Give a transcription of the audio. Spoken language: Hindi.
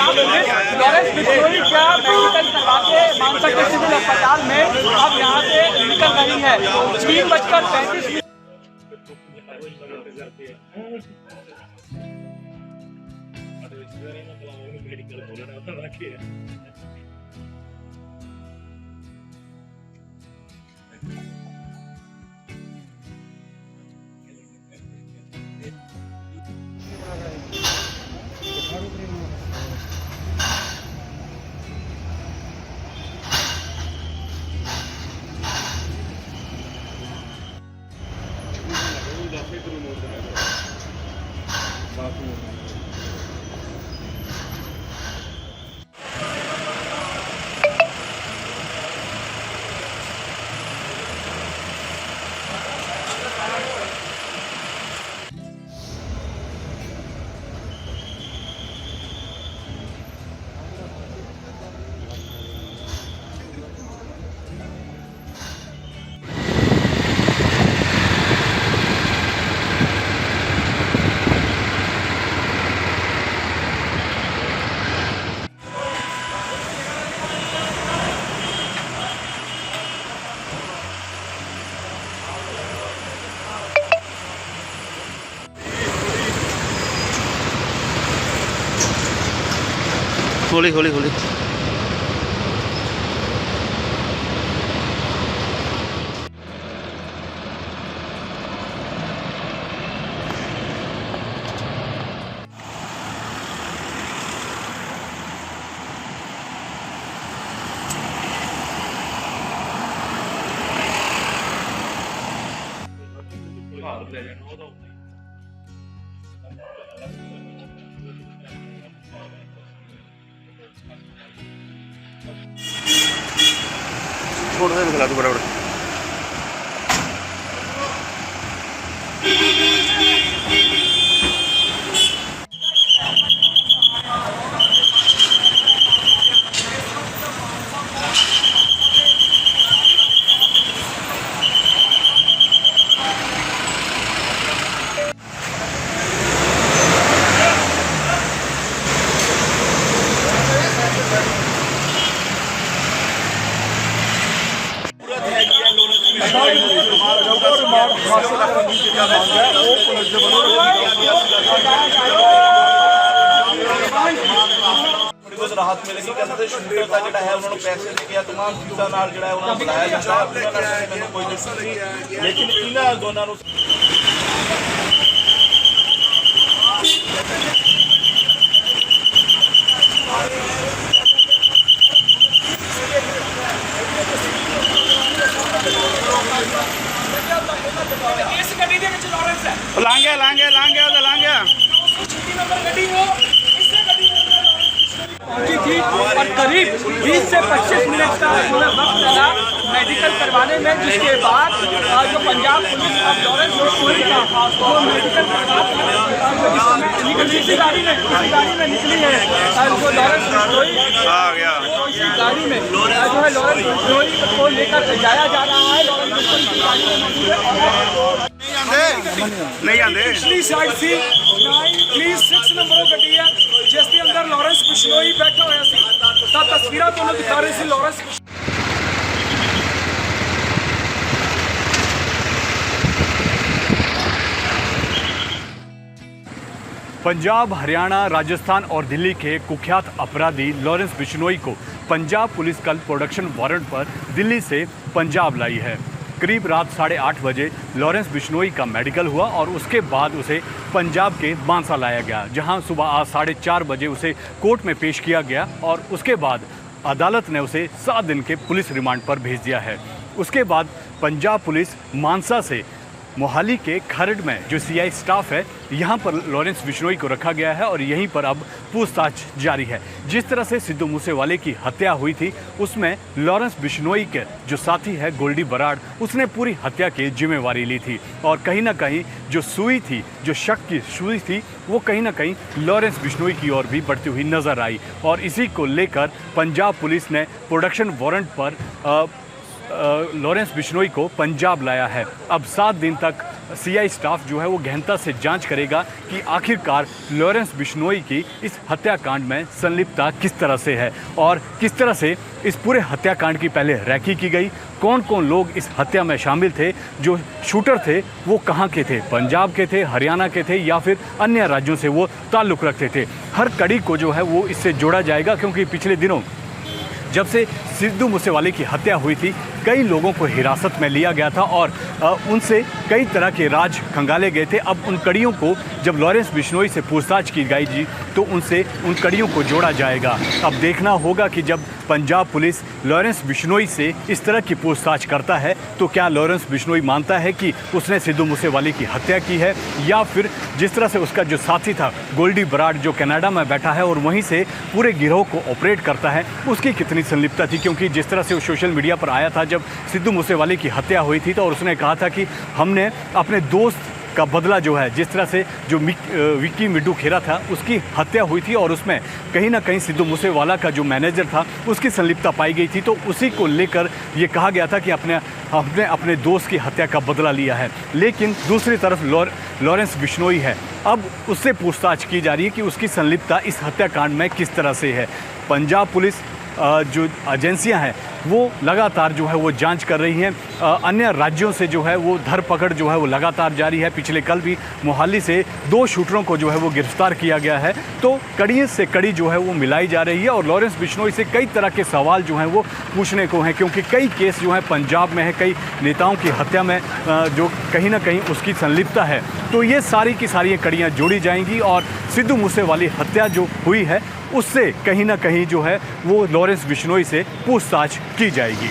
लॉरेंस बिश्नोई क्या मेडिकल करवा के मानसक सिविल अस्पताल में अब यहाँ से निकल रही है। 3:35 हौली हौली हौली छोड़ दे निकला तू बराबर। राहत मिलेगी कहते शूटर का जोड़ा है उन्होंने पैसे दे दिया तमाम चीज़ों नाल जोड़ा है उन्होंने बुलाया जाता है मैंने कोई दिक्कत नहीं है लेकिन इन्हां दोनों को लांगे लांगे लांगे लांगे थी और करीब 20 से 25 मिनट का वक्त लगा मेडिकल करवाने में, जिसके बाद जो पंजाब पुलिस अब लॉरेंस बिश्नोई का वो मेडिकल इसी गाड़ी में निकली है जो लॉरेंस बिश्नोई आ गया इसी गाड़ी में जो है लॉरेंस बिश्नोई को लेकर जाया जा रहा है। लॉरेंस बिश्नोई की गाड़ी में मौजूद है नहीं आंदे पिछली साइड सी 936 नंबर गड्डी है जिस के अंदर लॉरेंस बिश्नोई बैठा होया सी ਤਾਂ ਤਸਵੀਰਾਂ ਤੁਹਾਨੂੰ ਦਿਖਾ ਰਹੇ ਸੀ ਲੌਰੈਂਸ। पंजाब, हरियाणा, राजस्थान और दिल्ली के कुख्यात अपराधी लॉरेंस बिश्नोई को पंजाब पुलिस कल प्रोडक्शन वारंट पर दिल्ली से पंजाब लाई है। करीब रात 8:30 बजे लॉरेंस बिश्नोई का मेडिकल हुआ और उसके बाद उसे पंजाब के मानसा लाया गया, जहां सुबह आज 4:30 बजे उसे कोर्ट में पेश किया गया और उसके बाद अदालत ने उसे 7 दिन के पुलिस रिमांड पर भेज दिया है। उसके बाद पंजाब पुलिस मानसा से मोहाली के खरड़ में जो सीआई स्टाफ है यहाँ पर लॉरेंस बिश्नोई को रखा गया है और यहीं पर अब पूछताछ जारी है। जिस तरह से सिद्धू मूसेवाले की हत्या हुई थी उसमें लॉरेंस बिश्नोई के जो साथी है गोल्डी बराड़, उसने पूरी हत्या की जिम्मेवारी ली थी और कहीं ना कहीं जो सुई थी, जो शक की सुई थी, वो कहीं ना कहीं लॉरेंस बिश्नोई की ओर भी बढ़ती हुई नज़र आई और इसी को लेकर पंजाब पुलिस ने प्रोडक्शन वारंट पर लॉरेंस बिश्नोई को पंजाब लाया है। अब 7 दिन तक सीआई स्टाफ जो है वो गहनता से जांच करेगा कि आखिरकार लॉरेंस बिश्नोई की इस हत्याकांड में संलिप्तता किस तरह से है और किस तरह से इस पूरे हत्याकांड की पहले रैकी की गई, कौन कौन लोग इस हत्या में शामिल थे, जो शूटर थे वो कहाँ के थे, पंजाब के थे, हरियाणा के थे या फिर अन्य राज्यों से वो ताल्लुक़ रखते थे। हर कड़ी को जो है वो इससे जोड़ा जाएगा, क्योंकि पिछले दिनों जब से सिद्धू मूसेवाले की हत्या हुई थी कई लोगों को हिरासत में लिया गया था और उनसे कई तरह के राज खंगाले गए थे। अब उन कड़ियों को जब लॉरेंस बिश्नोई से पूछताछ की गई तो उनसे उन कड़ियों को जोड़ा जाएगा। अब देखना होगा कि जब पंजाब पुलिस लॉरेंस बिश्नोई से इस तरह की पूछताछ करता है तो क्या लॉरेंस बिश्नोई मानता है कि उसने सिद्धू मूसेवाले की हत्या की है, या फिर जिस तरह से उसका जो साथी था गोल्डी बराड़ जो कनाडा में बैठा है और वहीं से पूरे गिरोह को ऑपरेट करता है, उसकी कितनी संलिप्तता थी। क्योंकि जिस तरह से वो सोशल मीडिया पर आया था जब सिद्धू मूसेवाले की हत्या हुई थी तो उसने कहा था कि हमने अपने दोस्त का बदला जो है, जिस तरह से जो विक्की मिड्डू खेरा था उसकी हत्या हुई थी और उसमें कहीं ना कहीं सिद्धू मूसेवाला का जो मैनेजर था उसकी संलिप्तता पाई गई थी, तो उसी को लेकर ये कहा गया था कि हमने अपने दोस्त की हत्या का बदला लिया है। लेकिन दूसरी तरफ लॉरेंस बिश्नोई है, अब उससे पूछताछ की जा रही है कि उसकी संलिप्तता इस हत्याकांड में किस तरह से है। पंजाब पुलिस जो एजेंसियां हैं वो लगातार जो है वो जांच कर रही हैं, अन्य राज्यों से जो है वो धरपकड़ जो है वो लगातार जारी है। पिछले कल भी मोहाली से 2 शूटरों को जो है वो गिरफ्तार किया गया है। तो कड़ी से कड़ी जो है वो मिलाई जा रही है और लॉरेंस बिश्नोई से कई तरह के सवाल जो हैं वो पूछने को हैं, क्योंकि कई केस जो हैं पंजाब में है, कई नेताओं की हत्या में जो कहीं ना कहीं उसकी संलिप्तता है। तो ये सारी की सारी कड़ियाँ जोड़ी जाएंगी और सिद्धू मूसेवाली हत्या जो हुई है उससे कहीं ना कहीं जो है वो लॉरेंस बिश्नोई से पूछताछ की जाएगी।